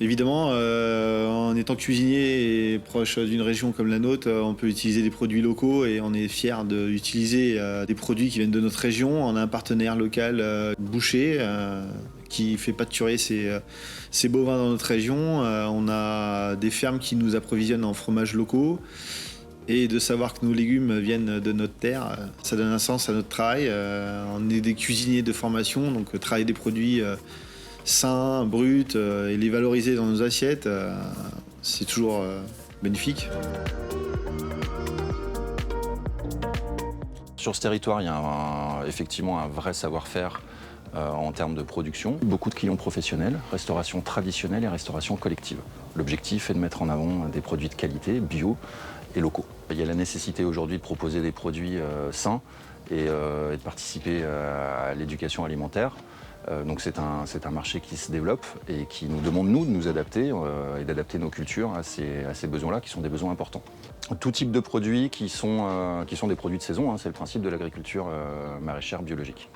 Évidemment, en étant cuisinier et proche d'une région comme la nôtre, on peut utiliser des produits locaux et on est fiers d'utiliser des produits qui viennent de notre région. On a un partenaire local, boucher, qui fait pâturer ses bovins dans notre région. On a des fermes qui nous approvisionnent en fromages locaux. Et de savoir que nos légumes viennent de notre terre, ça donne un sens à notre travail. On est des cuisiniers de formation, donc travailler des produits sains, bruts, et les valoriser dans nos assiettes, c'est toujours bénéfique. Sur ce territoire, il y a effectivement un vrai savoir-faire en termes de production. Beaucoup de clients professionnels, restauration traditionnelle et restauration collective. L'objectif est de mettre en avant des produits de qualité, bio et locaux. Il y a la nécessité aujourd'hui de proposer des produits sains et de participer à l'éducation alimentaire. Donc c'est un marché qui se développe et qui nous demande, nous, de nous adapter et d'adapter nos cultures à ces besoins-là, qui sont des besoins importants. Tout type de produits qui sont des produits de saison, c'est le principe de l'agriculture maraîchère biologique.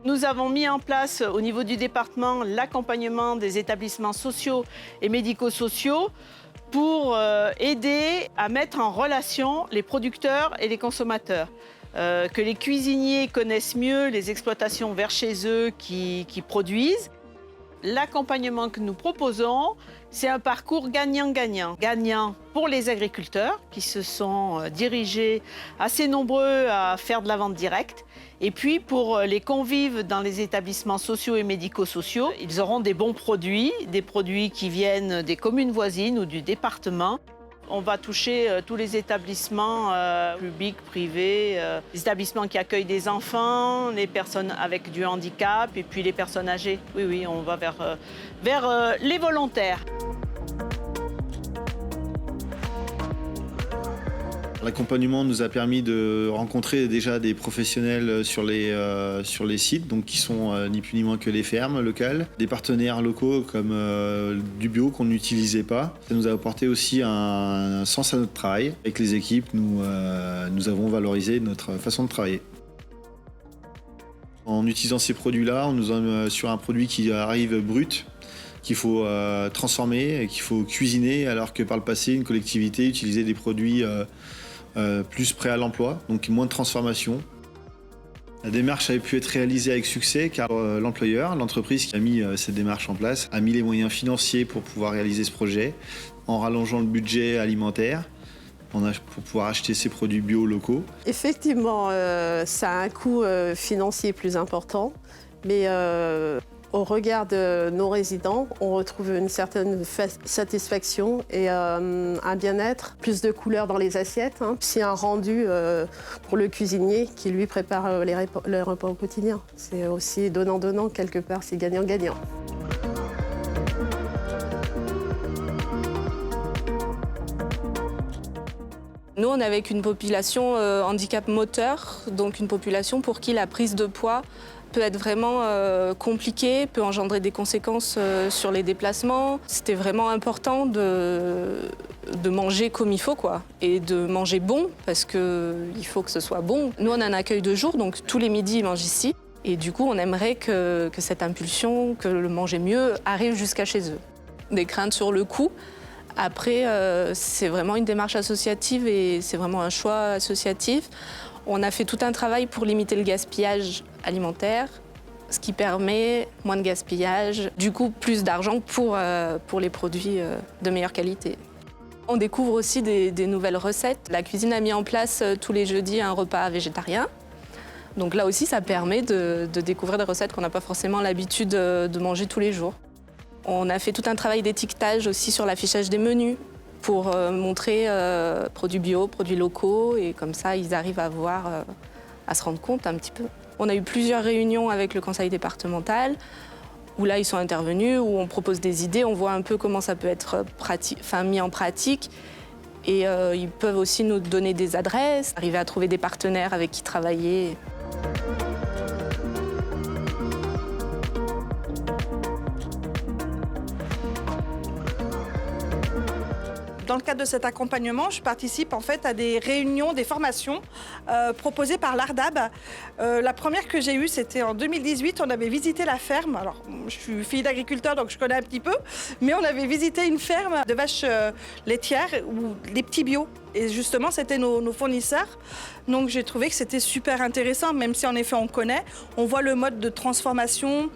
Nous avons mis en place au niveau du département l'accompagnement des établissements sociaux et médico-sociaux pour aider à mettre en relation les producteurs et les consommateurs. Que les cuisiniers connaissent mieux les exploitations vers chez eux qui produisent. L'accompagnement que nous proposons, c'est un parcours gagnant-gagnant. Gagnant pour les agriculteurs qui se sont dirigés assez nombreux à faire de la vente directe. Et puis pour les convives dans les établissements sociaux et médico-sociaux, ils auront des bons produits, des produits qui viennent des communes voisines ou du département. On va toucher tous les établissements publics, privés, les établissements qui accueillent des enfants, les personnes avec du handicap et puis les personnes âgées. Oui, on va vers les volontaires. L'accompagnement nous a permis de rencontrer déjà des professionnels sur les sites, donc qui sont ni plus ni moins que les fermes locales, des partenaires locaux comme du bio qu'on n'utilisait pas. Ça nous a apporté aussi un sens à notre travail. Avec les équipes, nous avons valorisé notre façon de travailler. En utilisant ces produits-là, on nous emmène sur un produit qui arrive brut, qu'il faut transformer et qu'il faut cuisiner, alors que par le passé, une collectivité utilisait des produits plus prêts à l'emploi, donc moins de transformation. La démarche avait pu être réalisée avec succès car l'employeur, l'entreprise qui a mis cette démarche en place, a mis les moyens financiers pour pouvoir réaliser ce projet en rallongeant le budget alimentaire pour pouvoir acheter ces produits bio locaux. Effectivement, ça a un coût financier plus important, mais au regard de nos résidents, on retrouve une certaine satisfaction et un bien-être, plus de couleurs dans les assiettes. C'est un rendu pour le cuisinier qui lui prépare les repas au quotidien. C'est aussi donnant-donnant, quelque part, c'est gagnant-gagnant. Nous, on est avec une population handicap moteur, donc une population pour qui la prise de poids peut être vraiment compliquée, peut engendrer des conséquences sur les déplacements. C'était vraiment important de manger comme il faut, quoi, et de manger bon, parce qu'il faut que ce soit bon. Nous, on a un accueil de jour, donc tous les midis, ils mangent ici. Et du coup, on aimerait que cette impulsion, que le manger mieux, arrive jusqu'à chez eux. Des craintes sur le coût. Après, c'est vraiment une démarche associative et c'est vraiment un choix associatif. On a fait tout un travail pour limiter le gaspillage alimentaire, ce qui permet moins de gaspillage, du coup plus d'argent pour les produits de meilleure qualité. On découvre aussi des nouvelles recettes. La cuisine a mis en place tous les jeudis un repas végétarien. Donc là aussi, ça permet de découvrir des recettes qu'on n'a pas forcément l'habitude de manger tous les jours. On a fait tout un travail d'étiquetage aussi sur l'affichage des menus pour montrer produits bio, produits locaux, et comme ça, ils arrivent à se rendre compte un petit peu. On a eu plusieurs réunions avec le conseil départemental, où là, ils sont intervenus, où on propose des idées, on voit un peu comment ça peut être mis en pratique. Et ils peuvent aussi nous donner des adresses, arriver à trouver des partenaires avec qui travailler. Dans dans le cadre de cet accompagnement, je participe en fait à des réunions, des formations proposées par l'ARDAB. La première que j'ai eue, c'était en 2018. On avait visité la ferme. Alors, je suis fille d'agriculteur, donc je connais un petit peu. Mais on avait visité une ferme de vaches laitières ou les petits bio. Et justement, c'était nos fournisseurs. Donc, j'ai trouvé que c'était super intéressant, même si en effet, on connaît. On voit le mode de transformation.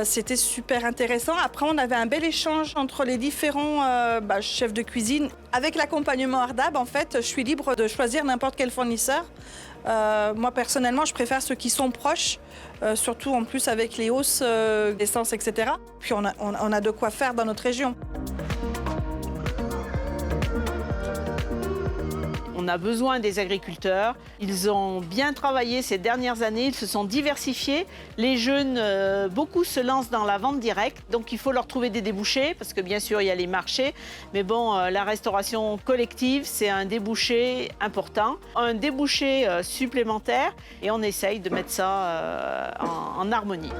C'était super intéressant. Après, on avait un bel échange entre les différents chefs de cuisine. Avec l'accompagnement ARDAB, en fait, je suis libre de choisir n'importe quel fournisseur. Moi, personnellement, je préfère ceux qui sont proches, surtout en plus avec les hausses d'essence, etc. Puis, on a de quoi faire dans notre région. On a besoin des agriculteurs. Ils ont bien travaillé ces dernières années, ils se sont diversifiés. Les jeunes, beaucoup se lancent dans la vente directe, donc il faut leur trouver des débouchés, parce que bien sûr, il y a les marchés. Mais bon, la restauration collective, c'est un débouché important, un débouché supplémentaire, et on essaye de mettre ça en harmonie.